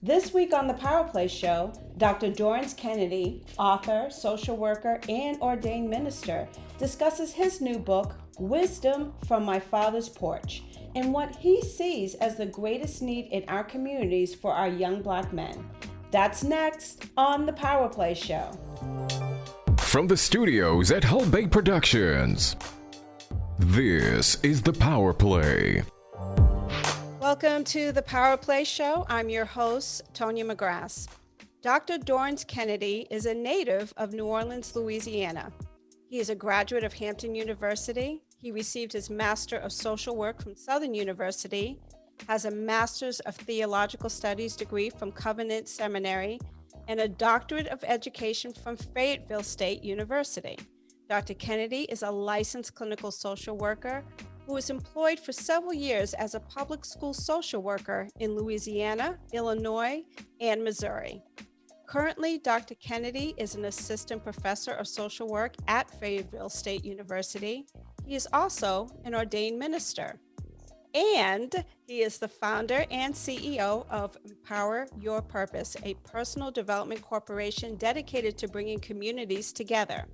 This week on the PowerPLAY Show, Dr. Dorrance Kennedy, author, social worker, and ordained minister, discusses his new book, Wisdom from My Father's Porch, and what he sees as the greatest need in our communities for our young Black men. That's next on the PowerPLAY Show. From the studios at Hull Bay Productions, this is the PowerPLAY. Welcome to the PowerPLAY Show. I'm your host, Tonya McGrath. Dr. Dorrance Kennedy is a native of New Orleans, Louisiana. He is a graduate of Hampton University. He received his Master of Social Work from Southern University, has a Master's of Theological Studies degree from Covenant Seminary, and a Doctorate of Education from Fayetteville State University. Dr. Kennedy is a licensed clinical social worker who was employed for several years as a public school social worker in Louisiana, Illinois, and Missouri. Currently, Dr. Kennedy is an assistant professor of social work at Fayetteville State University. He is also an ordained minister. And he is the founder and CEO of Empower Your Purpose, a personal development corporation dedicated to bringing communities together.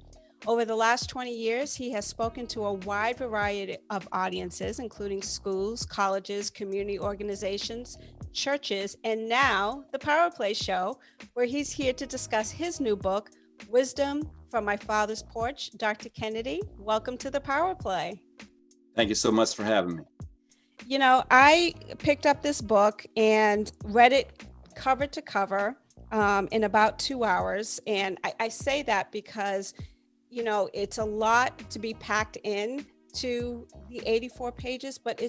Over the last 20 years, he has spoken to a wide variety of audiences, including schools, colleges, community organizations, churches, and now the PowerPLAY Show, where he's here to discuss his new book, Wisdom from My Father's Porch. Dr. Kennedy, welcome to the PowerPLAY. Thank you so much for having me. You know, I picked up this book and read it cover to cover in about 2 hours. And I say that because you know, it's a lot to be packed in to the 84 pages, but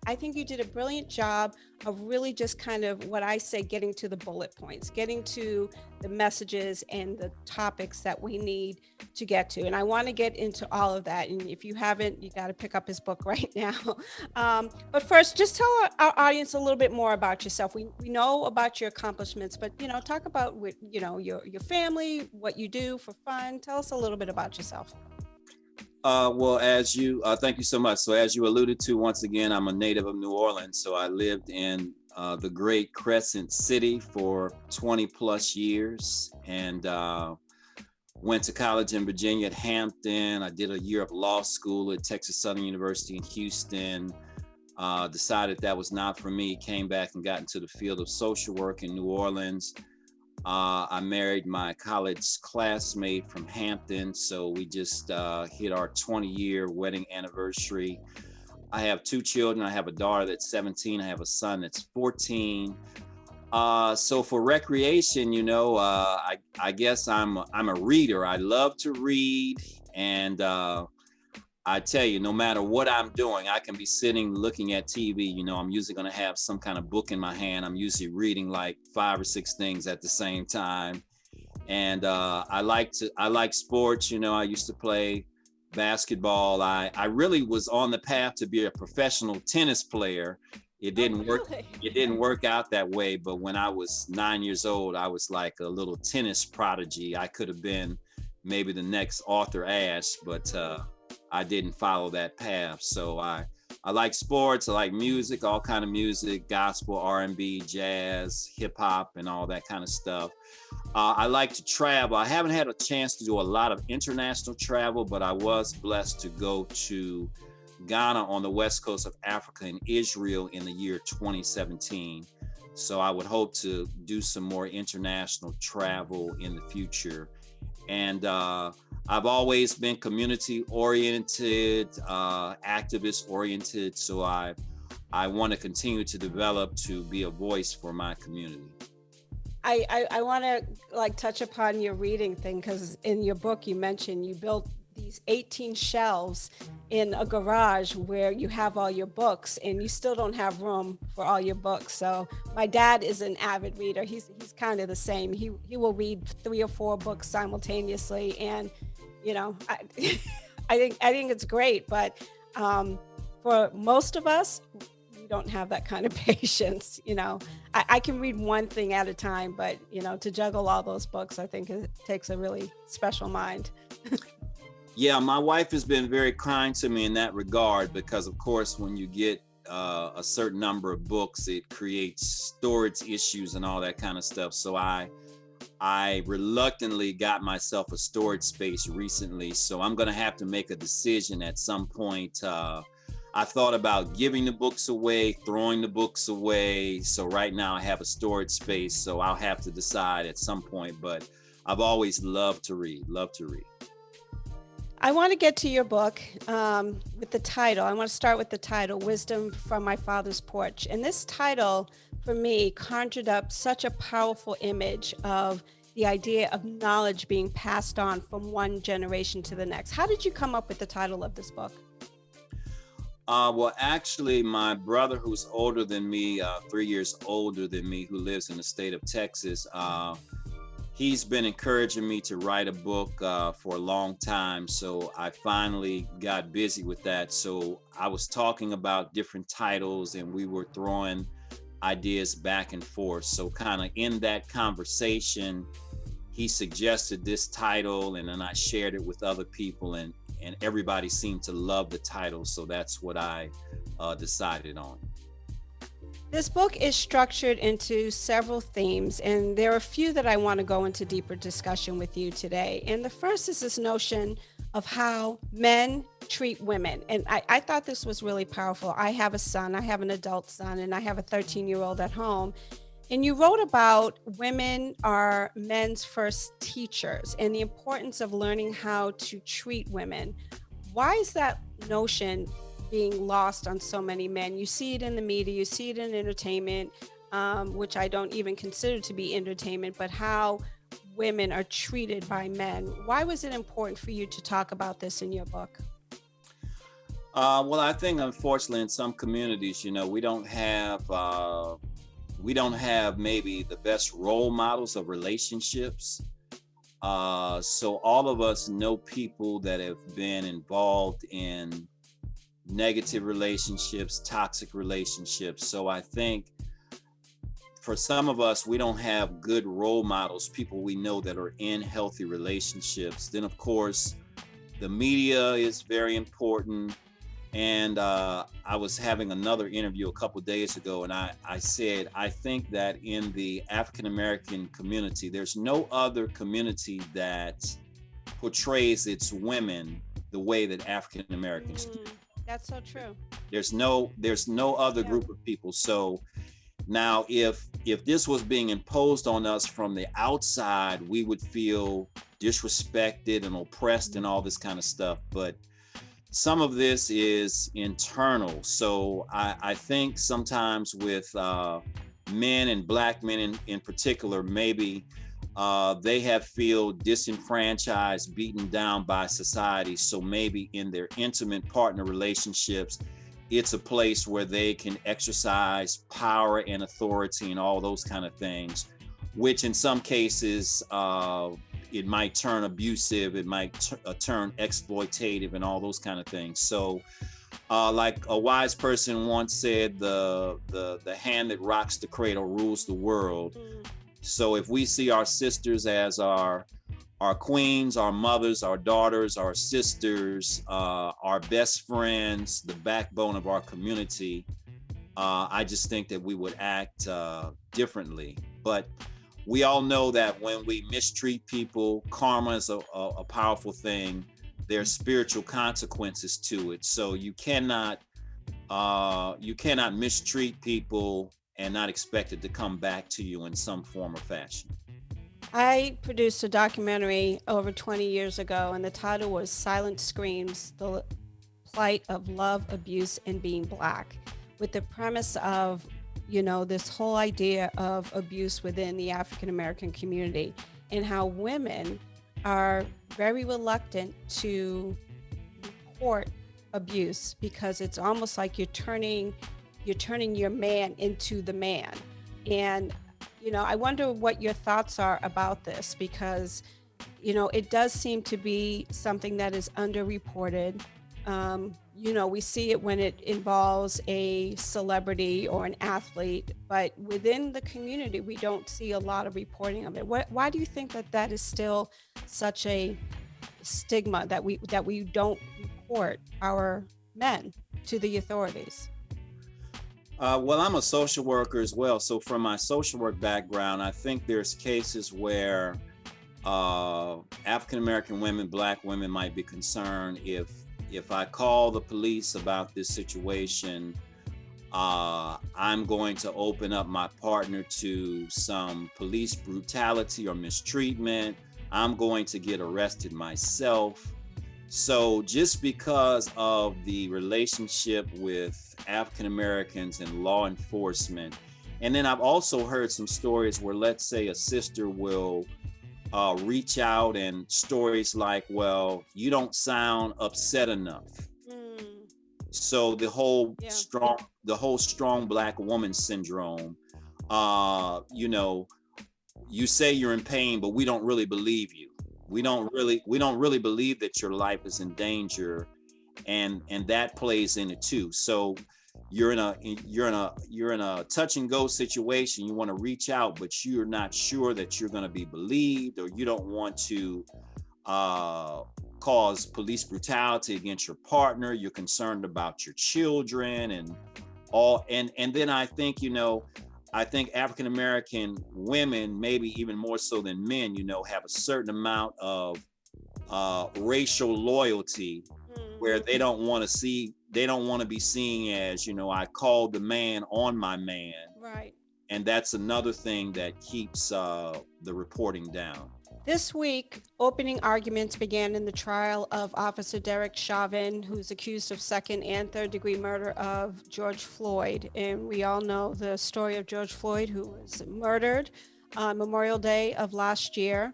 I think you did a brilliant job of really just kind of what I say, getting to the bullet points, getting to the messages and the topics that we need to get to. And I want to get into all of that. And if you haven't, you got to pick up his book right now. But first, just tell our audience a little bit more about yourself. We know about your accomplishments, but, you know, talk about, you know, your family, what you do for fun. Tell us a little bit about yourself. Well, thank you so much. So as you alluded to, once again, I'm a native of New Orleans. So I lived in the great Crescent City for 20 plus years and went to college in Virginia at Hampton. I did a year of law school at Texas Southern University in Houston. Decided that was not for me, came back and got into the field of social work in New Orleans. I married my college classmate from Hampton, so we just hit our 20-year wedding anniversary. I have 2 children. I have a daughter that's 17. I have a son that's 14. So for recreation, you know, I guess I'm a reader. I love to read, and I tell you, no matter what I'm doing, I can be sitting looking at TV. You know, I'm usually going to have some kind of book in my hand. I'm usually reading like 5 or 6 things at the same time. And I like sports. You know, I used to play basketball. I really was on the path to be a professional tennis player. It didn't work. It didn't work out that way. But when I was 9 years old, I was like a little tennis prodigy. I could have been maybe the next Arthur Ashe, but I didn't follow that path. So I like sports, I like music, all kind of music, gospel, R&B, jazz, hip hop, and all that kind of stuff. I like to travel. I haven't had a chance to do a lot of international travel, but I was blessed to go to Ghana on the west coast of Africa and Israel in the year 2017. So I would hope to do some more international travel in the future. And I've always been community oriented, activist oriented. So I want to continue to develop to be a voice for my community. I want to like touch upon your reading thing, because in your book you mentioned you built these 18 shelves in a garage where you have all your books, and you still don't have room for all your books. So my dad is an avid reader. He's kind of the same. He will read 3 or 4 books simultaneously, and you know, I think it's great, but for most of us, we don't have that kind of patience. You know, I can read one thing at a time, but you know, to juggle all those books, I think it takes a really special mind. Yeah, my wife has been very kind to me in that regard, because of course, when you get a certain number of books, it creates storage issues and all that kind of stuff. So I reluctantly got myself a storage space recently. So I'm going to have to make a decision at some point. I thought about giving the books away, throwing the books away. So right now I have a storage space, so I'll have to decide at some point, but I've always loved to read. I want to get to your book with the title. I want to start with the title, Wisdom from My Father's Porch. And this title, for me, conjured up such a powerful image of the idea of knowledge being passed on from one generation to the next. How did you come up with the title of this book? Well, actually, my brother, who's older than me, 3 years older than me, who lives in the state of Texas, he's been encouraging me to write a book for a long time. So I finally got busy with that. So I was talking about different titles and we were throwing ideas back and forth. So kind of in that conversation, he suggested this title and then I shared it with other people and everybody seemed to love the title. So that's what I decided on. This book is structured into several themes, and there are a few that I want to go into deeper discussion with you today. And the first is this notion of how men treat women. And I thought this was really powerful. I have a son, I have an adult son, and I have a 13-year-old at home. And you wrote about women are men's first teachers and the importance of learning how to treat women. Why is that notion being lost on so many men? You see it in the media, you see it in entertainment, which I don't even consider to be entertainment, but how women are treated by men. Why was it important for you to talk about this in your book? Well, I think unfortunately in some communities, we don't have maybe the best role models of relationships. So all of us know people that have been involved in negative relationships, toxic relationships. So I think for some of us, we don't have good role models, people we know that are in healthy relationships. Then of course, the media is very important. And I was having another interview a couple of days ago, and I said, I think that in the African-American community, there's no other community that portrays its women the way that African-Americans do. That's so true. There's no other group of people. So now if this was being imposed on us from the outside, we would feel disrespected and oppressed and all this kind of stuff. But some of this is internal. So I think sometimes with men and Black men in particular, maybe they have feel disenfranchised, beaten down by society. So maybe in their intimate partner relationships, it's a place where they can exercise power and authority and all those kind of things, which in some cases, it might turn abusive, it might turn exploitative and all those kind of things. So like a wise person once said, the hand that rocks the cradle rules the world. So if we see our sisters as our queens, our mothers, our daughters, our sisters, our best friends, the backbone of our community, I just think that we would act differently. But we all know that when we mistreat people, karma is a powerful thing. There's spiritual consequences to it. So you cannot mistreat people and not expect it to come back to you in some form or fashion. I produced a documentary over 20 years ago, and the title was Silent Screams, the Plight of Love, Abuse, and Being Black, with the premise of this whole idea of abuse within the African-American community and how women are very reluctant to report abuse because it's almost like you're turning your man into the man. And, I wonder what your thoughts are about this because, it does seem to be something that is underreported. We see it when it involves a celebrity or an athlete, but within the community, we don't see a lot of reporting of it. Why do you think that is still such a stigma that we don't report our men to the authorities? Well, I'm a social worker as well. So from my social work background, I think there's cases where African American women, Black women might be concerned if I call the police about this situation, I'm going to open up my partner to some police brutality or mistreatment. I'm going to get arrested myself. So just because of the relationship with African Americans and law enforcement, and then I've also heard some stories where, let's say, a sister will reach out, and stories like, well, you don't sound upset enough. So the whole strong Black woman syndrome, you say you're in pain, but we don't really believe you. We don't really believe that your life is in danger, and that plays in it too. So you're in a touch and go situation. You want to reach out, but you're not sure that you're going to be believed, or you don't want to cause police brutality against your partner. You're concerned about your children and all. And then I think, I think African American women, maybe even more so than men, have a certain amount of racial loyalty, where they don't want to be seen as, I called the man on my man. Right. And that's another thing that keeps the reporting down. This week, opening arguments began in the trial of Officer Derek Chauvin, who's accused of second and third degree murder of George Floyd. And we all know the story of George Floyd, who was murdered on Memorial Day of last year.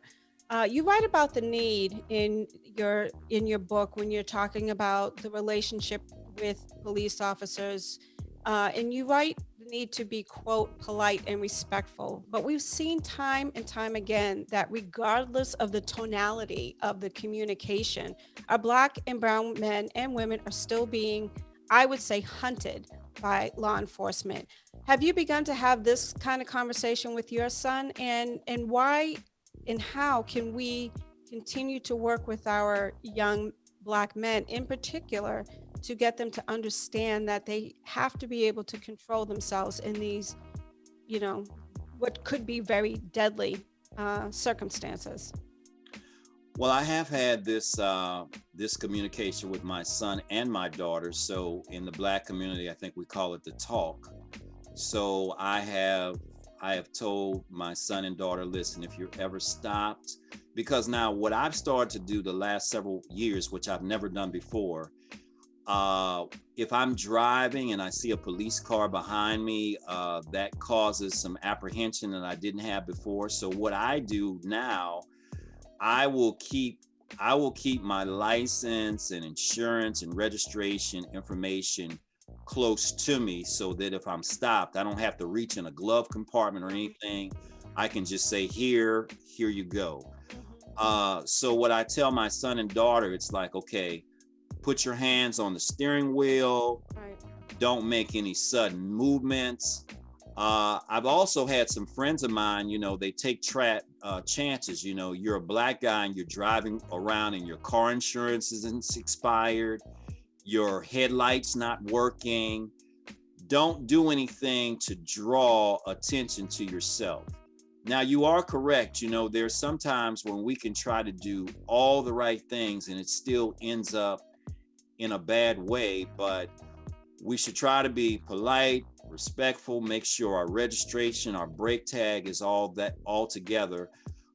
You write about the need in your book when you're talking about the relationship with police officers, and you write the need to be, quote, polite and respectful. But we've seen time and time again that regardless of the tonality of the communication, our Black and brown men and women are still being, I would say, hunted by law enforcement. Have you begun to have this kind of conversation with your son, and why and how can we continue to work with our young Black men in particular to get them to understand that they have to be able to control themselves in these, what could be very deadly circumstances? Well, I have had this communication with my son and my daughter. So in the Black community, I think we call it the talk. So I have told my son and daughter, listen, if you're ever stopped, because now what I've started to do the last several years, which I've never done before, if I'm driving and I see a police car behind me, that causes some apprehension that I didn't have before. So what I do now, I will keep my license and insurance and registration information close to me, so that if I'm stopped, I don't have to reach in a glove compartment or anything. I can just say, here you go. So what I tell my son and daughter, it's like, okay, put your hands on the steering wheel. Right. Don't make any sudden movements. I've also had some friends of mine, they take chances. You're a Black guy and you're driving around and your car insurance isn't expired. Your headlights not working. Don't do anything to draw attention to yourself. Now, you are correct. There's sometimes when we can try to do all the right things and it still ends up in a bad way, but we should try to be polite, respectful, make sure our registration, our brake tag is all together.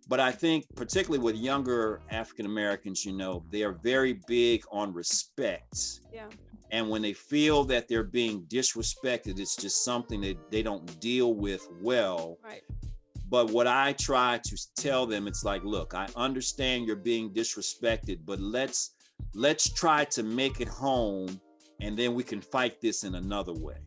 But I think particularly with younger African Americans, they are very big on respect. Yeah. And when they feel that they're being disrespected, it's just something that they don't deal with well. Right. But what I try to tell them, it's like, look, I understand you're being disrespected, but let's try to make it home, and then we can fight this in another way.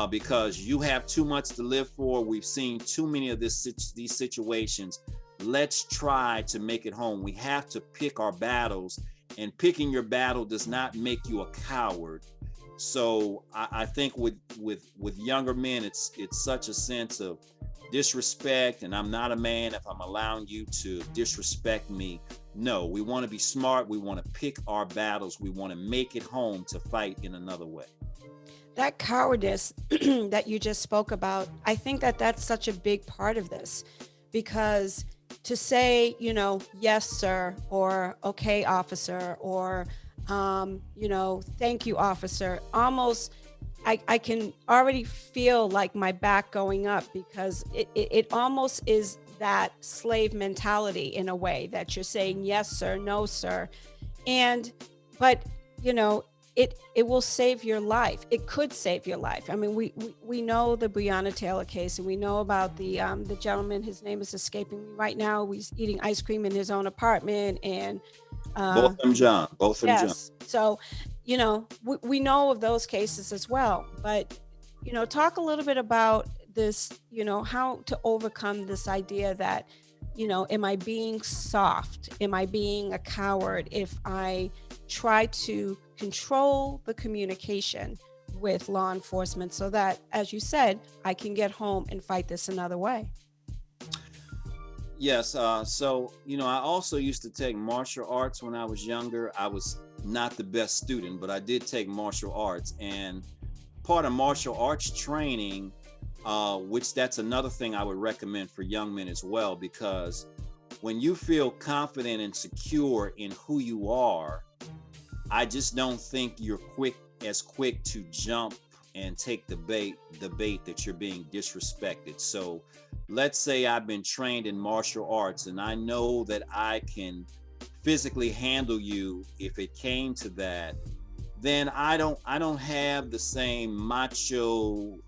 Because you have too much to live for. We've seen too many of these situations. Let's try to make it home. We have to pick our battles, and picking your battle does not make you a coward. So I think with younger men, it's such a sense of disrespect, and I'm not a man if I'm allowing you to disrespect me. No, we want to be smart. We want to pick our battles. We want to make it home to fight in another way. that cowardice that you just spoke about, I think that that's such a big part of this, because to say, yes, sir, or okay, officer, or, thank you, officer, almost, I can already feel like my back going up, because it almost is that slave mentality in a way, that you're saying, yes, sir, no, sir. But it will save your life. It could save your life. I mean, we know the Breonna Taylor case, and we know about the gentleman, his name is escaping me right now. He's eating ice cream in his own apartment, and both of them John. Yes. So, we know of those cases as well. But, talk a little bit about this, how to overcome this idea that, am I being soft? Am I being a coward if I try to control the communication with law enforcement, so that, as you said, I can get home and fight this another way? Yes. So, I also used to take martial arts when I was younger. I was not the best student, but I did take martial arts, and part of martial arts training, which that's another thing I would recommend for young men as well, because when you feel confident and secure in who you are, I just don't think you're as quick to jump and take the bait that you're being disrespected. So let's say I've been trained in martial arts and I know that I can physically handle you if it came to that, then I don't have the same macho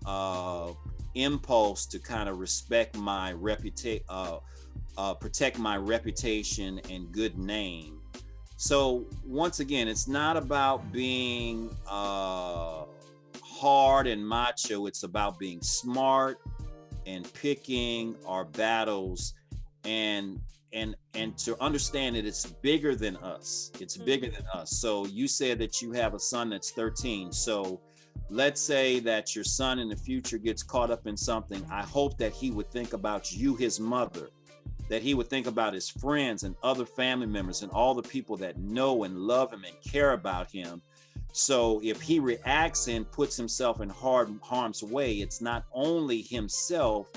impulse to kind of respect my protect my reputation and good name. So once again, it's not about being hard and macho. It's about being smart and picking our battles, and to understand that it's bigger than us. It's bigger than us. So you said that you have a son that's 13. So let's say that your son in the future gets caught up in something. I hope that he would think about you, his mother, that he would think about his friends and other family members and all the people that know and love him and care about him. So if he reacts and puts himself in harm's way, it's not only himself,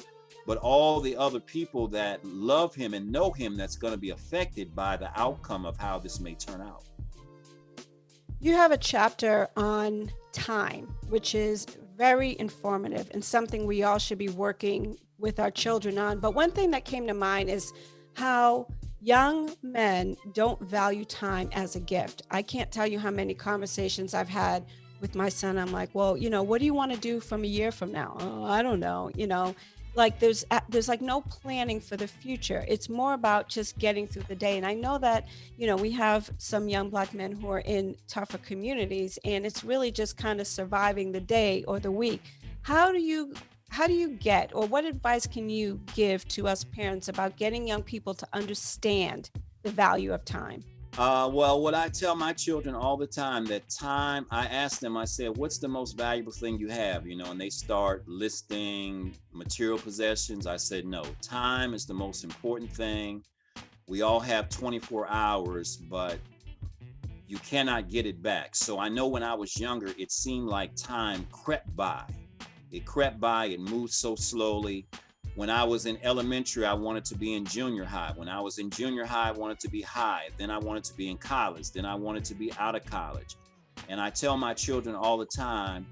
but all the other people that love him and know him that's going to be affected by the outcome of how this may turn out. You have a chapter on time, which is very informative and something we all should be working with our children on. But one thing that came to mind is how young men don't value time as a gift. I can't tell you how many conversations I've had with my son. I'm like, well, what do you want to do from a year from now? Oh, I don't know. Like there's like no planning for the future. It's more about just getting through the day. And I know that, we have some young Black men who are in tougher communities, and it's really just kind of surviving the day or the week. How do you get, or what advice can you give to us parents about getting young people to understand the value of time? Well, what I tell my children all the time, that time, I ask them, I said, what's the most valuable thing you have? And they start listing material possessions. I said, no, time is the most important thing. We all have 24 hours, but you cannot get it back. So I know when I was younger, it seemed like time crept by. It crept by, it moved so slowly. When I was in elementary, I wanted to be in junior high. When I was in junior high, I wanted to be high. Then I wanted to be in college. Then I wanted to be out of college. And I tell my children all the time,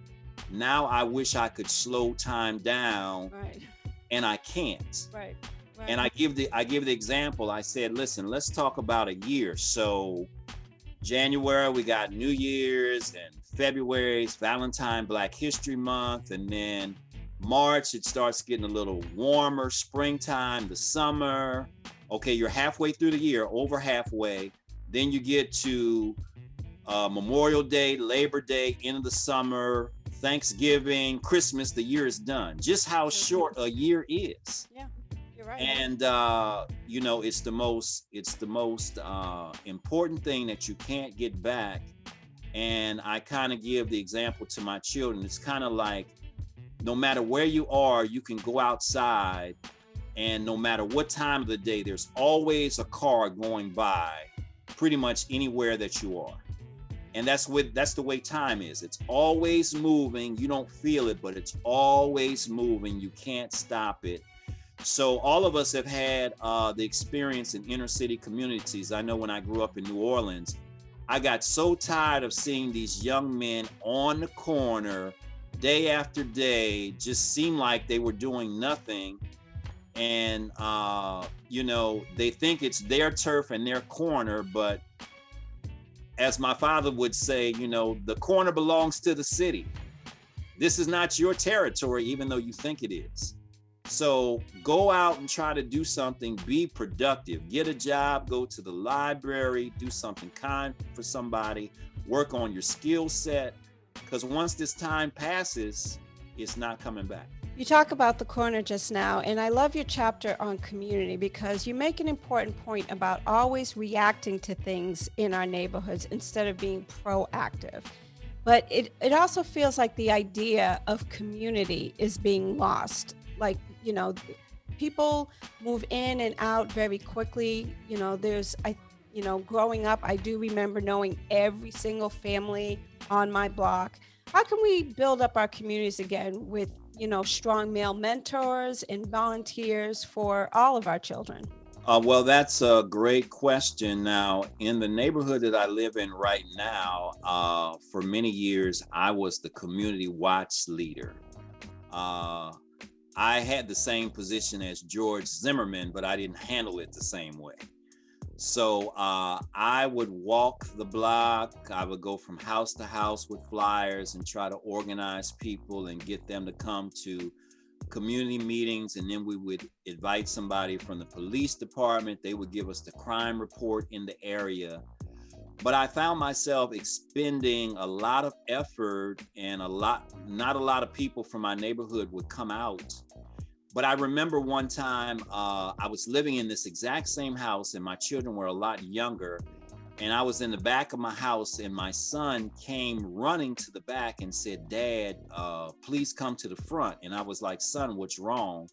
now I wish I could slow time down, right, and I can't. Right. And I give the example. I said, listen, let's talk about a year. So January, we got New Year's, and February's Valentine, Black History Month, and then March, it starts getting a little warmer, springtime, the summer. Okay, you're halfway through the year, over halfway. Then you get to Memorial Day, Labor Day, end of the summer, Thanksgiving, Christmas, the year is done. Just how short a year is. Yeah, you're right. And, it's the most important thing that you can't get back. And I kind of give the example to my children. It's kind of like, no matter where you are, you can go outside, and no matter what time of the day, there's always a car going by pretty much anywhere that you are. And that's the way time is. It's always moving. You don't feel it, but it's always moving. You can't stop it. So all of us have had the experience in inner city communities. I know when I grew up in New Orleans, I got so tired of seeing these young men on the corner day after day, just seem like they were doing nothing. And, they think it's their turf and their corner, but as my father would say, the corner belongs to the city. This is not your territory, even though you think it is. So go out and try to do something, be productive, get a job, go to the library, do something kind for somebody, work on your skill set, because once this time passes, it's not coming back. You talk about the corner just now, and I love your chapter on community because you make an important point about always reacting to things in our neighborhoods instead of being proactive. But it also feels like the idea of community is being lost. Like, people move in and out very quickly. Growing up, I do remember knowing every single family on my block. How can we build up our communities again with strong male mentors and volunteers for all of our children? Well, that's a great question. Now, in the neighborhood that I live in right now, for many years, I was the community watch leader. I had the same position as George Zimmerman, but I didn't handle it the same way. So I would walk the block. I would go from house to house with flyers and try to organize people and get them to come to community meetings. And then we would invite somebody from the police department. They would give us the crime report in the area. But I found myself expending a lot of effort and not a lot of people from my neighborhood would come out. But I remember one time I was living in this exact same house and my children were a lot younger. And I was in the back of my house and my son came running to the back and said, "Dad, please come to the front." And I was like, "Son, what's wrong?"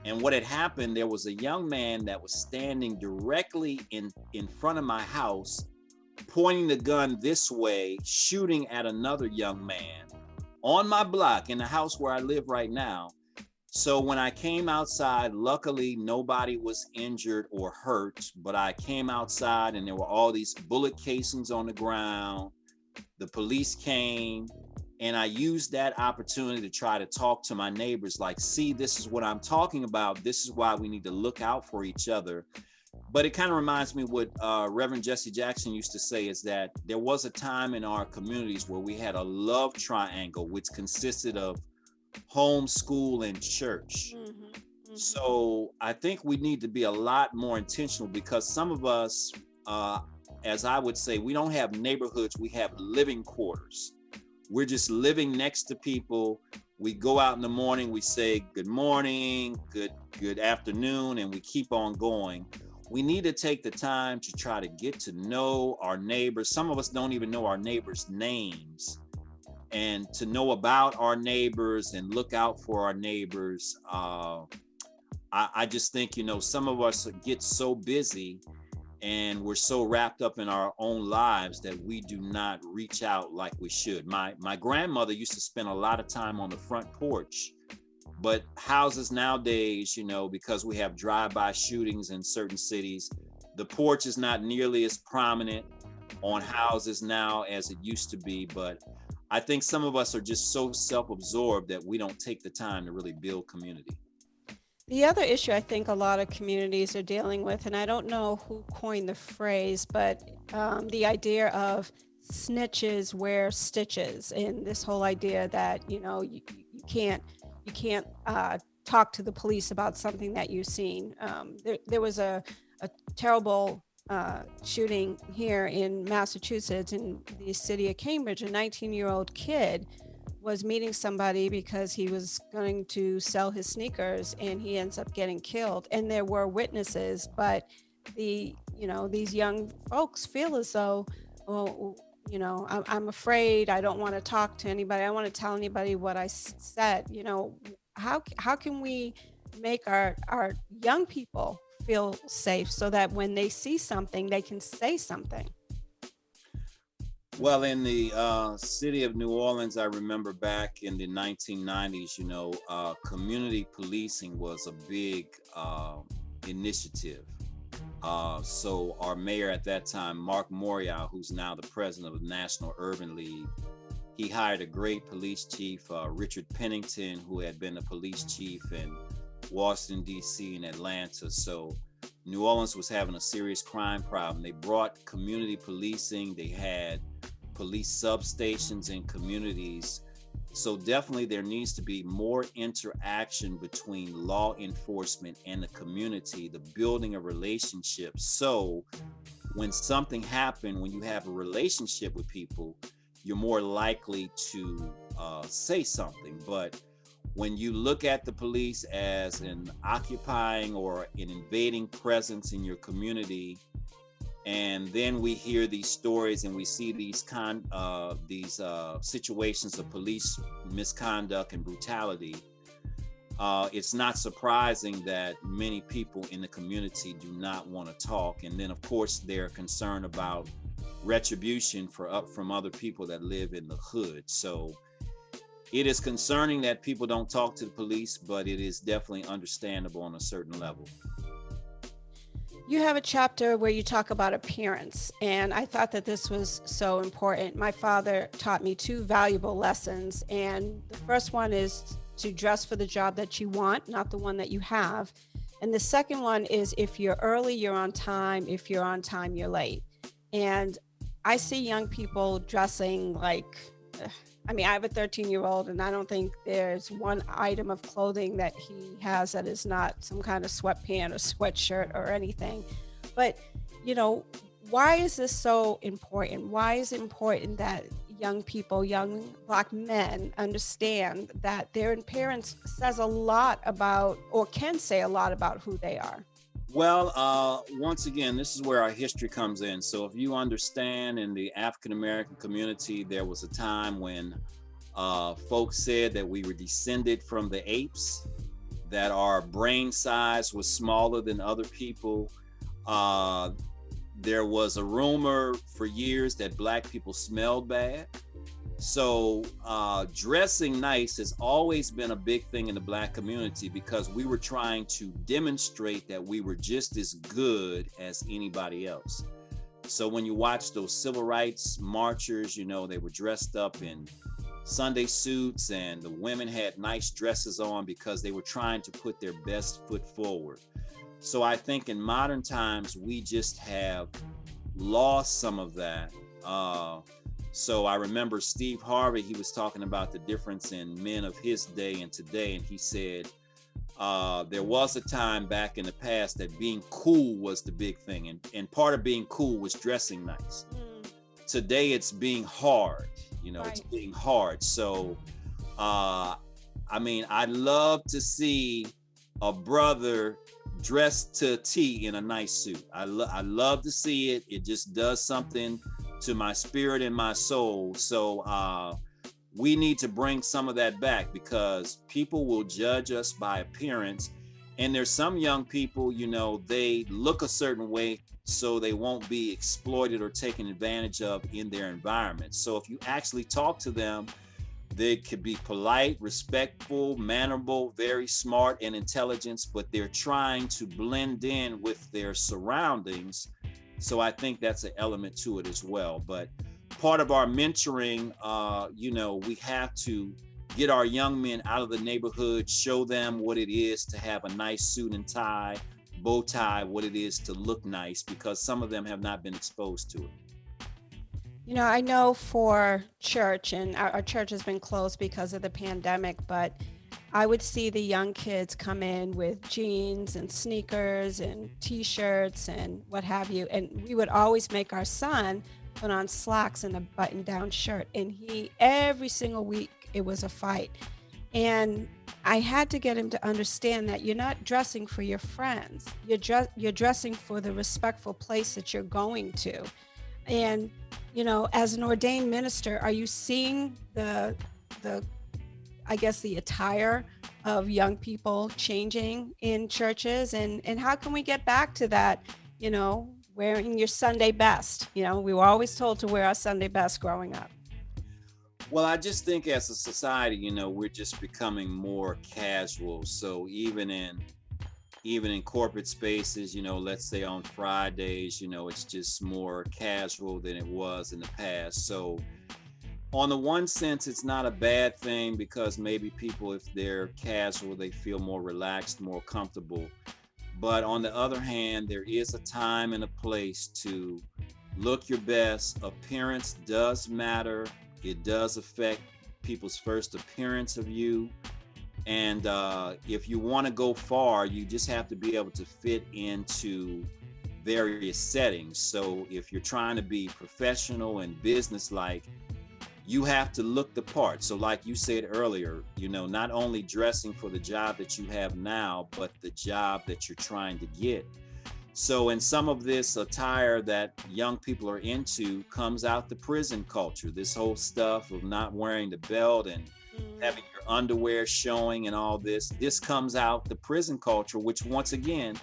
And what had happened, there was a young man that was standing directly in front of my house, pointing the gun this way, shooting at another young man on my block in the house where I live right now. So when I came outside, luckily nobody was injured or hurt, but I came outside and there were all these bullet casings on the ground. The police came and I used that opportunity to try to talk to my neighbors like, "See, this is what I'm talking about. This is why we need to look out for each other." But it kind of reminds me what Reverend Jesse Jackson used to say, is that there was a time in our communities where we had a love triangle, which consisted of home, school, and church. Mm-hmm, mm-hmm. So I think we need to be a lot more intentional because some of us, as I would say, we don't have neighborhoods, we have living quarters. We're just living next to people. We go out in the morning, we say good morning, good afternoon, and we keep on going. We need to take the time to try to get to know our neighbors. Some of us don't even know our neighbors' names. And to know about our neighbors and look out for our neighbors. I just think, some of us get so busy and we're so wrapped up in our own lives that we do not reach out like we should. My grandmother used to spend a lot of time on the front porch, but houses nowadays, because we have drive-by shootings in certain cities, the porch is not nearly as prominent on houses now as it used to be. But I think some of us are just so self-absorbed that we don't take the time to really build community. The other issue I think a lot of communities are dealing with, and I don't know who coined the phrase, but the idea of snitches wear stitches, and this whole idea that, you can't talk to the police about something that you've seen. There was a terrible shooting here in Massachusetts in the city of Cambridge. A 19-year-old kid was meeting somebody because he was going to sell his sneakers and he ends up getting killed. And there were witnesses, but these young folks feel as though, I'm afraid, I don't want to talk to anybody. I don't want to tell anybody what I said. How can we make our young people feel safe so that when they see something, they can say something? Well, in the city of New Orleans, I remember back in the 1990s, community policing was a big initiative. So our mayor at that time, Mark Morial, who's now the president of the National Urban League, he hired a great police chief, Richard Pennington, who had been a police chief in Washington, D.C. and Atlanta. So New Orleans was having a serious crime problem. They brought community policing. They had police substations in communities. So definitely there needs to be more interaction between law enforcement and the community, the building of relationships. So when something happened, when you have a relationship with people, you're more likely to say something. But when you look at the police as an occupying or an invading presence in your community, and then we hear these stories and we see these situations of police misconduct and brutality, it's not surprising that many people in the community do not want to talk. And then, of course, they're concerned about retribution from other people that live in the hood. So it is concerning that people don't talk to the police, but it is definitely understandable on a certain level. You have a chapter where you talk about appearance, and I thought that this was so important. My father taught me two valuable lessons, and the first one is to dress for the job that you want, not the one that you have. And the second one is if you're early, you're on time. If you're on time, you're late. And I see young people dressing like, I have a 13-year-old, and I don't think there's one item of clothing that he has that is not some kind of sweatpant or sweatshirt or anything. But, why is this so important? Why is it important that young people, young Black men, understand that their appearance says a lot about, or can say a lot about, who they are? Well, once again, this is where our history comes in. So if you understand, in the African-American community, there was a time when folks said that we were descended from the apes, that our brain size was smaller than other people. There was a rumor for years that Black people smelled bad. So dressing nice has always been a big thing in the Black community, because we were trying to demonstrate that we were just as good as anybody else. So when you watch those civil rights marchers, they were dressed up in Sunday suits, and the women had nice dresses on because they were trying to put their best foot forward. So I think in modern times, we just have lost some of that. So I remember Steve Harvey, he was talking about the difference in men of his day and today. And he said, there was a time back in the past that being cool was the big thing. And part of being cool was dressing nice. Today it's being hard, right. It's being hard. So, I'd love to see a brother dressed to a T in a nice suit. I love to see it. It just does something to my spirit and my soul. So we need to bring some of that back, because people will judge us by appearance. And there's some young people, they look a certain way so they won't be exploited or taken advantage of in their environment. So if you actually talk to them, they could be polite, respectful, mannerable, very smart and intelligent, but they're trying to blend in with their surroundings. So I think that's an element to it as well. But part of our mentoring, we have to get our young men out of the neighborhood, show them what it is to have a nice suit and tie, bow tie, what it is to look nice, because some of them have not been exposed to it. I know for church, and our church has been closed because of the pandemic, but I would see the young kids come in with jeans and sneakers and t-shirts and what have you. And we would always make our son put on slacks and a button-down shirt. And every single week, it was a fight. And I had to get him to understand that you're not dressing for your friends. You're dressing for the respectful place that you're going to. And, as an ordained minister, are you seeing the attire of young people changing in churches, and how can we get back to that, wearing your Sunday best. You know, we were always told to wear our Sunday best growing up. Well, I just think as a society, we're just becoming more casual. So even in corporate spaces, let's say on Fridays, it's just more casual than it was in the past. So on the one sense, it's not a bad thing because maybe people, if they're casual, they feel more relaxed, more comfortable. But on the other hand, there is a time and a place to look your best. Appearance does matter. It does affect people's first appearance of you. And if you want to go far, you just have to be able to fit into various settings. So if you're trying to be professional and businesslike, you have to look the part. So like you said earlier, not only dressing for the job that you have now, but the job that you're trying to get. So in some of this attire that young people are into comes out the prison culture, this whole stuff of not wearing the belt and having your underwear showing and all this. This comes out the prison culture, which once again,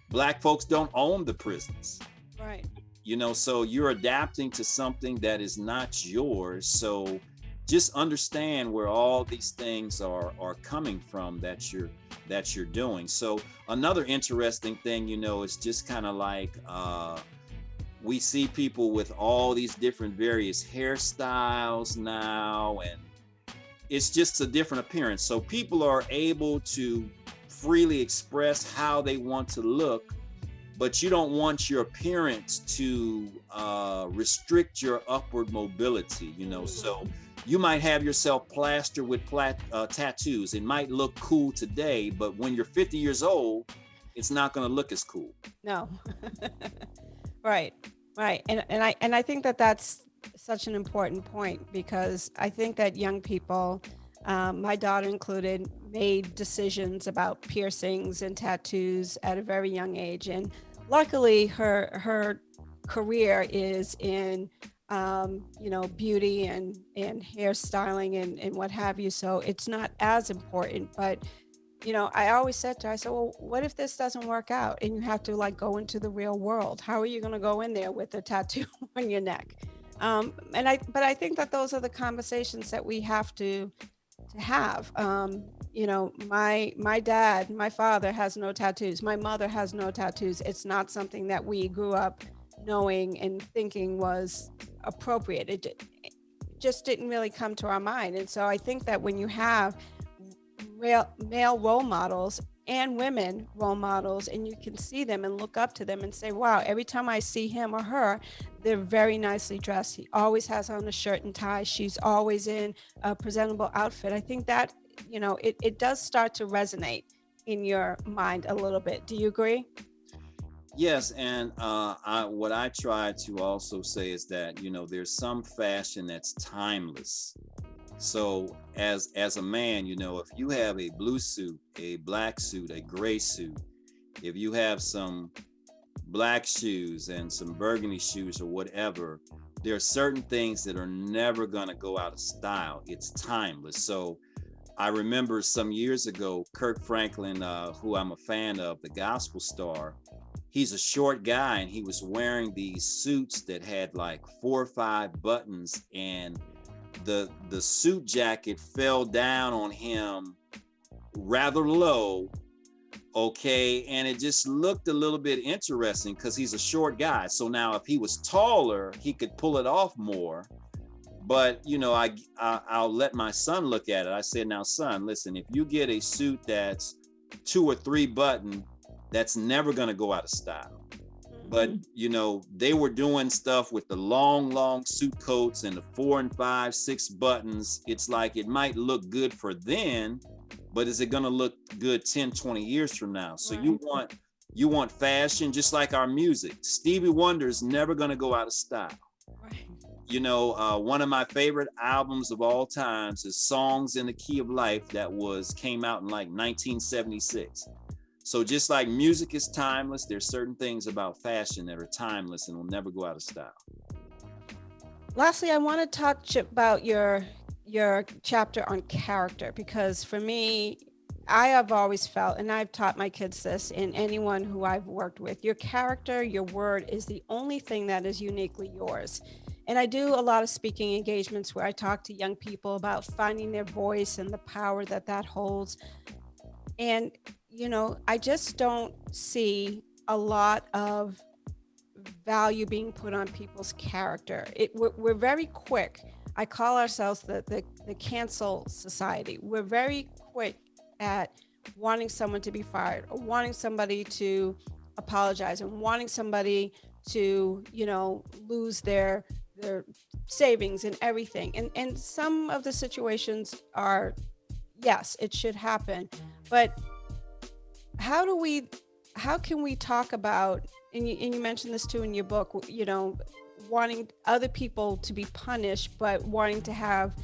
Black folks don't own the prisons. Right. So you're adapting to something that is not yours. So just understand where all these things are coming from that you're doing. So another interesting thing, is just kind of like we see people with all these different various hairstyles now, and it's just a different appearance. So people are able to freely express how they want to look, but you don't want your appearance to restrict your upward mobility, So you might have yourself plastered with tattoos. It might look cool today, but when you're 50 years old, it's not going to look as cool. No. Right. And I think that that's such an important point, because I think that young people, my daughter included, made decisions about piercings and tattoos at a very young age. And luckily her career is in, beauty and hairstyling and what have you. So it's not as important, but I always said to her, I said, well, what if this doesn't work out and you have to go into the real world? How are you going to go in there with a tattoo on your neck? But I think that those are the conversations that we have to have. My father has no tattoos. My mother has no tattoos. It's not something that we grew up knowing and thinking was appropriate. It just didn't really come to our mind. And so I think that when you have male role models and women role models, and you can see them and look up to them and say, wow, every time I see him or her, they're very nicely dressed. He always has on a shirt and tie. She's always in a presentable outfit. I think that, it does start to resonate in your mind a little bit. Do you agree? Yes. And what I try to also say is that, there's some fashion that's timeless. So as a man, if you have a blue suit, a black suit, a gray suit, if you have some black shoes and some burgundy shoes or whatever, there are certain things that are never going to go out of style. It's timeless. So I remember some years ago, Kirk Franklin, who I'm a fan of, the gospel star, he's a short guy and he was wearing these suits that had like 4 or 5 buttons, and the suit jacket fell down on him rather low. Okay. And it just looked a little bit interesting because he's a short guy. So now if he was taller, he could pull it off more. But, I'll let my son look at it. I said, now, son, listen, if you get a suit that's 2 or 3 button, that's never going to go out of style. But, they were doing stuff with the long suit coats and the 4 and 5, 6 buttons. It's like, it might look good for then, but is it going to look good 10, 20 years from now? So right. You want fashion, just like our music. Stevie Wonder is never going to go out of style. Right. One of my favorite albums of all times is Songs in the Key of Life that came out in like 1976. So just like music is timeless, there's certain things about fashion that are timeless and will never go out of style. Lastly, I want to touch about your chapter on character, because for me, I have always felt, and I've taught my kids this, and anyone who I've worked with, your character, your word is the only thing that is uniquely yours. And I do a lot of speaking engagements where I talk to young people about finding their voice and the power that that holds. And, I just don't see a lot of value being put on people's character. We're very quick. I call ourselves the cancel society. We're very quick at wanting someone to be fired, or wanting somebody to apologize, and wanting somebody to, lose their savings and everything. And some of the situations are, yes, it should happen. But how can we talk about, and you mentioned this too in your book, wanting other people to be punished, but wanting to have,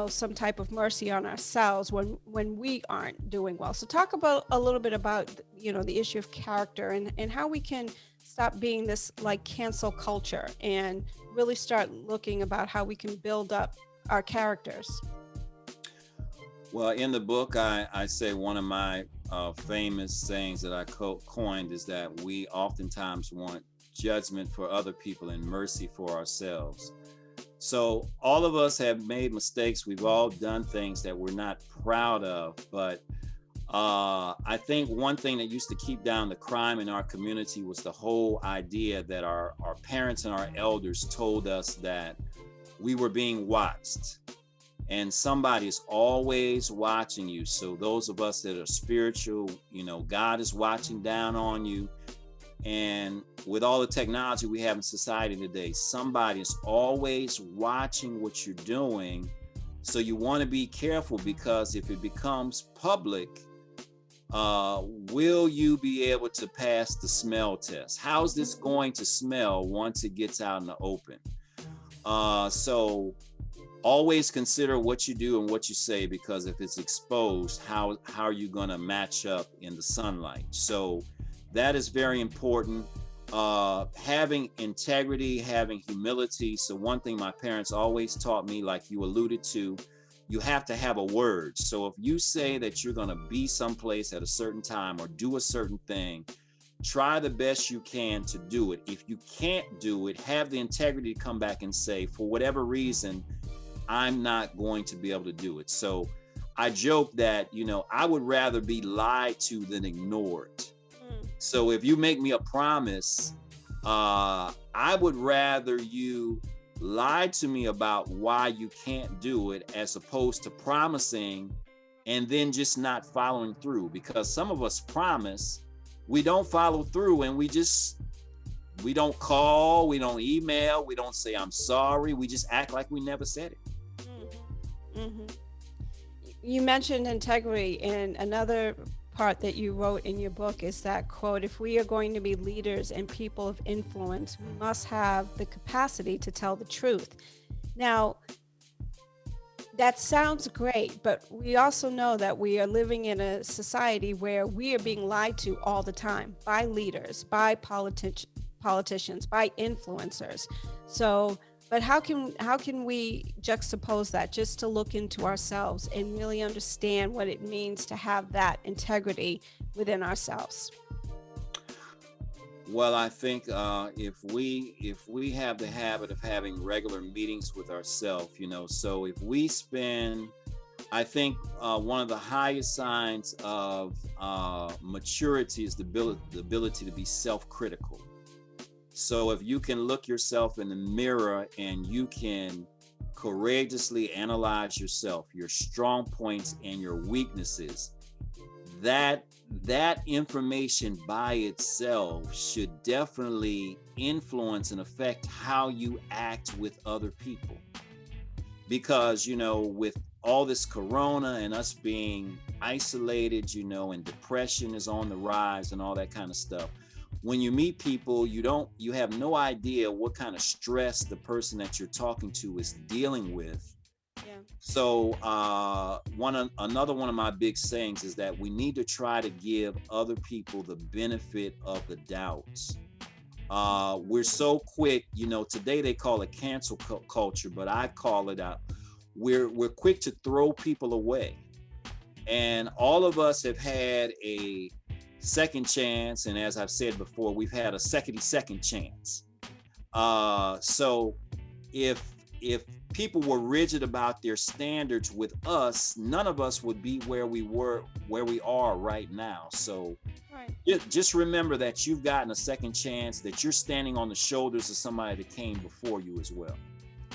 some type of mercy on ourselves when we aren't doing well. So talk about a little bit about, the issue of character, and how we can stop being this like cancel culture and really start looking about how we can build up our characters. Well, in the book, I say one of my famous sayings that I coined is that we oftentimes want judgment for other people and mercy for ourselves. So all of us have made mistakes. We've all done things that we're not proud of. But I think one thing that used to keep down the crime in our community was the whole idea that our parents and our elders told us that we were being watched. And somebody is always watching you. So those of us that are spiritual, God is watching down on you. And with all the technology we have in society today, somebody is always watching what you're doing. So you want to be careful, because if it becomes public, will you be able to pass the smell test? How's this going to smell once it gets out in the open? So always consider what you do and what you say, because if it's exposed, how are you going to match up in the sunlight? So that is very important. Having integrity, having humility. So one thing my parents always taught me, like you alluded to, you have to have a word. So if you say that you're going to be someplace at a certain time or do a certain thing, try the best you can to do it. If you can't do it, have the integrity to come back and say, for whatever reason, I'm not going to be able to do it. So I joke that, I would rather be lied to than ignored. So if you make me a promise, I would rather you lie to me about why you can't do it, as opposed to promising and then just not following through. Because some of us promise, we don't follow through, and we don't call, we don't email, we don't say I'm sorry, we just act like we never said it. Mm-hmm. You mentioned integrity, and another part that you wrote in your book is that quote, if we are going to be leaders and people of influence, we must have the capacity to tell the truth. Now, that sounds great, but we also know that we are living in a society where we are being lied to all the time by leaders, by politicians, by influencers. So, but how can we juxtapose that, just to look into ourselves and really understand what it means to have that integrity within ourselves? Well, I think if we have the habit of having regular meetings with ourselves, so if we spend, I think one of the highest signs of maturity is the ability to be self-critical. So if you can look yourself in the mirror and you can courageously analyze yourself, your strong points and your weaknesses, that information by itself should definitely influence and affect how you act with other people. Because, with all this corona and us being isolated, and depression is on the rise and all that kind of stuff, when you meet people, you have no idea what kind of stress the person that you're talking to is dealing with. Yeah. So another one of my big sayings is that we need to try to give other people the benefit of the doubt. We're so quick, today they call it cancel culture, but I call it we're quick to throw people away. And all of us have had a second chance. And as I've said before, we've had a second chance. So if people were rigid about their standards with us, none of us would be where we are right now. So just remember that you've gotten a second chance, that you're standing on the shoulders of somebody that came before you as well.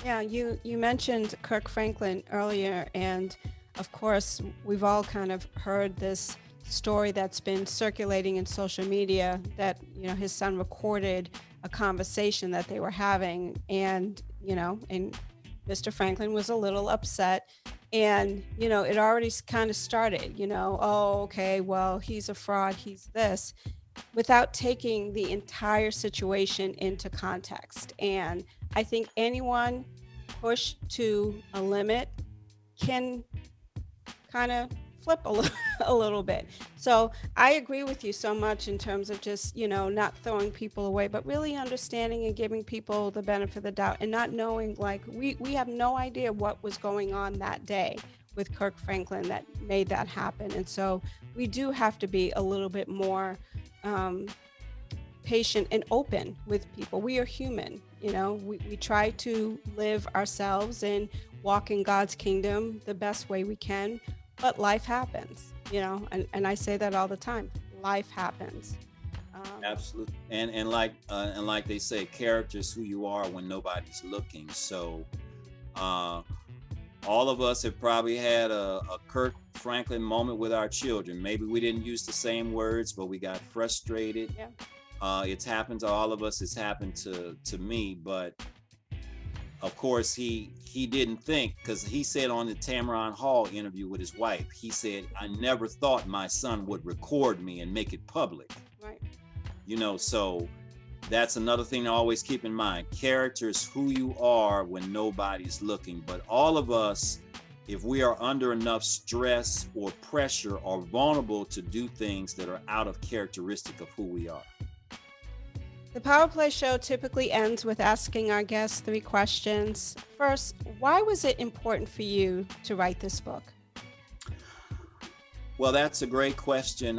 Yeah, you mentioned Kirk Franklin earlier, and of course, we've all kind of heard this story that's been circulating in social media that, his son recorded a conversation that they were having, and Mr. Franklin was a little upset, and, it already kind of started, oh, okay, well, he's a fraud, he's this, without taking the entire situation into context. And I think anyone pushed to a limit can kind of flip a little bit. So I agree with you so much in terms of just, not throwing people away, but really understanding and giving people the benefit of the doubt, and not knowing, like, we have no idea what was going on that day with Kirk Franklin that made that happen. And so we do have to be a little bit more patient and open with people. We are human, we try to live ourselves and walk in God's kingdom the best way we can, but life happens, and I say that all the time. Life happens. Absolutely. And like they say, character is who you are when nobody's looking. So all of us have probably had a Kirk Franklin moment with our children. Maybe we didn't use the same words, but we got frustrated. Yeah. It's happened to all of us. It's happened to me, but of course he didn't think, because he said on the Tamron Hall interview with his wife, he said, "I never thought my son would record me and make it public." Right. So that's another thing to always keep in mind. Character is who you are when nobody's looking. But all of us, if we are under enough stress or pressure, are vulnerable to do things that are out of characteristic of who we are. The PowerPLAY Show typically ends with asking our guests 3 questions. First, why was it important for you to write this book? Well, that's a great question.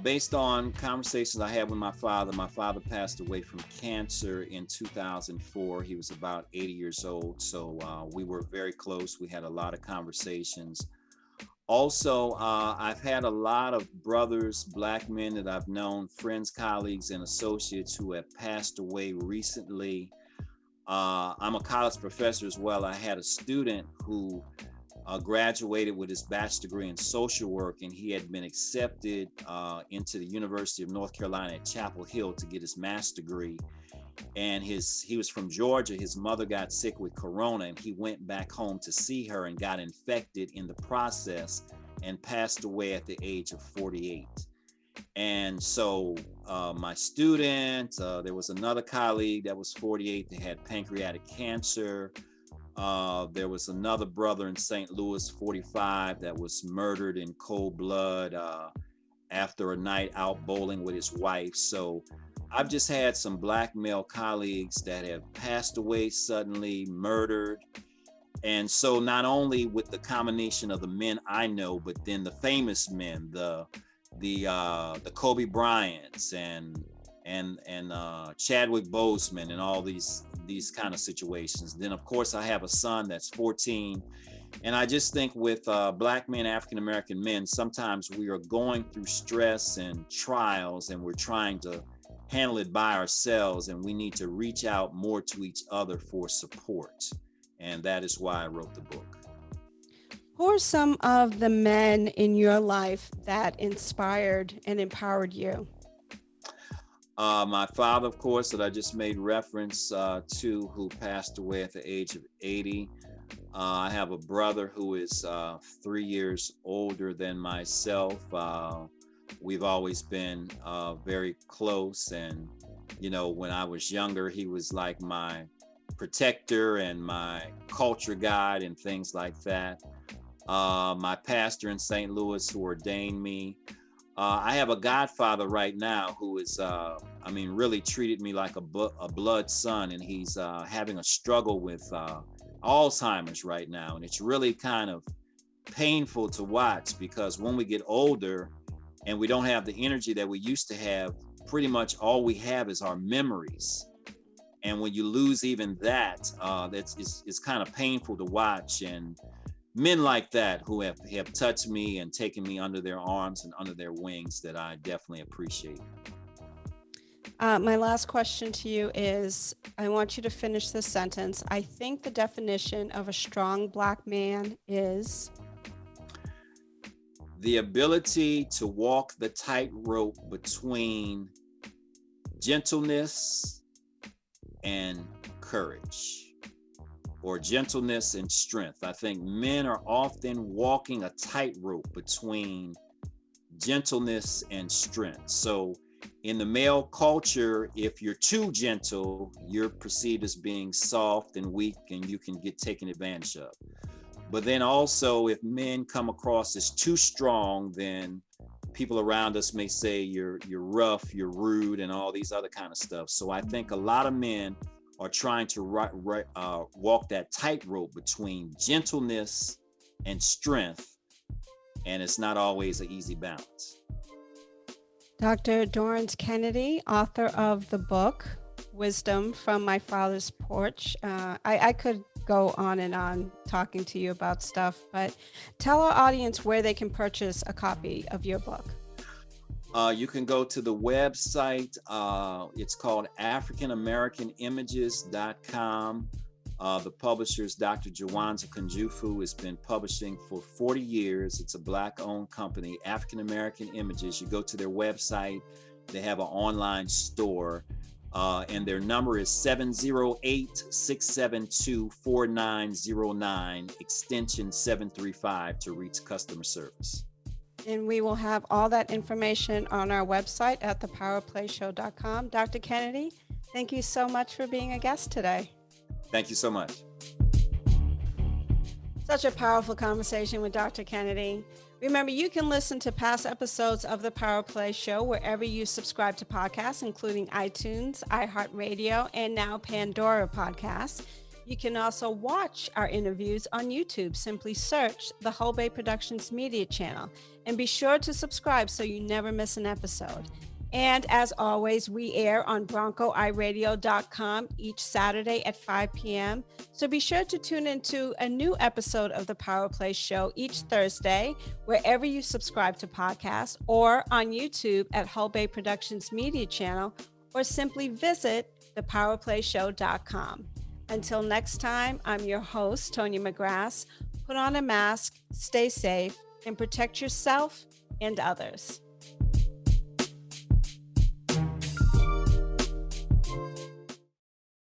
Based on conversations I had with my father passed away from cancer in 2004. He was about 80 years old. So we were very close. We had a lot of conversations. Also, I've had a lot of brothers, Black men that I've known, friends, colleagues, and associates who have passed away recently. I'm a college professor as well. I had a student who graduated with his bachelor's degree in social work, and he had been accepted into the University of North Carolina at Chapel Hill to get his master's degree. And he was from Georgia. His mother got sick with corona, and he went back home to see her and got infected in the process and passed away at the age of 48. And so my student, there was another colleague that was 48 that had pancreatic cancer. There was another brother in St. Louis, 45, that was murdered in cold blood after a night out bowling with his wife. So I've just had some Black male colleagues that have passed away suddenly, murdered. And so not only with the combination of the men I know, but then the famous men, the Kobe Bryants and Chadwick Boseman and all these kind of situations. Then of course I have a son that's 14. And I just think with Black men, African-American men, sometimes we are going through stress and trials, and we're trying to handle it by ourselves, and we need to reach out more to each other for support. And that is why I wrote the book. Who are some of the men in your life that inspired and empowered you? My father, of course, that I just made reference to, who passed away at the age of 80. I have a brother who is 3 years older than myself. We've always been very close, and when I was younger, he was like my protector and my culture guide and things like that. My pastor in St. Louis who ordained me. I have a godfather right now who is, really treated me like a blood son, and he's having a struggle with Alzheimer's right now, and it's really kind of painful to watch, because when we get older and we don't have the energy that we used to have, pretty much all we have is our memories. And when you lose even that, it's kind of painful to watch. And men like that who have touched me and taken me under their arms and under their wings, that I definitely appreciate. My last question to you is, I want you to finish this sentence. I think the definition of a strong Black man is the ability to walk the tightrope between gentleness and courage, or gentleness and strength. I think men are often walking a tightrope between gentleness and strength. So in the male culture, if you're too gentle, you're perceived as being soft and weak, and you can get taken advantage of. But then also, if men come across as too strong, then people around us may say you're rough, you're rude, and all these other kind of stuff. So I think a lot of men are trying to walk that tightrope between gentleness and strength, and it's not always an easy balance. Dr. Dorrance Kennedy, author of the book, Wisdom from My Father's Porch. I could go on and on talking to you about stuff, but tell our audience where they can purchase a copy of your book. You can go to the website. It's called AfricanAmericanImages.com. The publisher is Dr. Jawanza Kunjufu. Has been publishing for 40 years. It's a Black-owned company, African American Images. You go to their website. They have an online store, and their number is 708-672-4909, extension 735 to reach customer service. And we will have all that information on our website at thepowerplayshow.com. Dr. Kennedy, thank you so much for being a guest today. Thank you so much. Such a powerful conversation with Dr. Kennedy. Remember, you can listen to past episodes of the PowerPLAY Show wherever you subscribe to podcasts, including iTunes, iHeartRadio, and now Pandora podcasts. You can also watch our interviews on YouTube. Simply search the Hull Bay Productions Media channel, and be sure to subscribe so you never miss an episode. And as always, we air on BroncoIRadio.com each Saturday at 5 p.m. So be sure to tune into a new episode of the PowerPLAY Show each Thursday, wherever you subscribe to podcasts, or on YouTube at Hull Bay Productions Media channel, or simply visit thepowerplayshow.com. Until next time, I'm your host, Tonya McGrath. Put on a mask, stay safe, and protect yourself and others.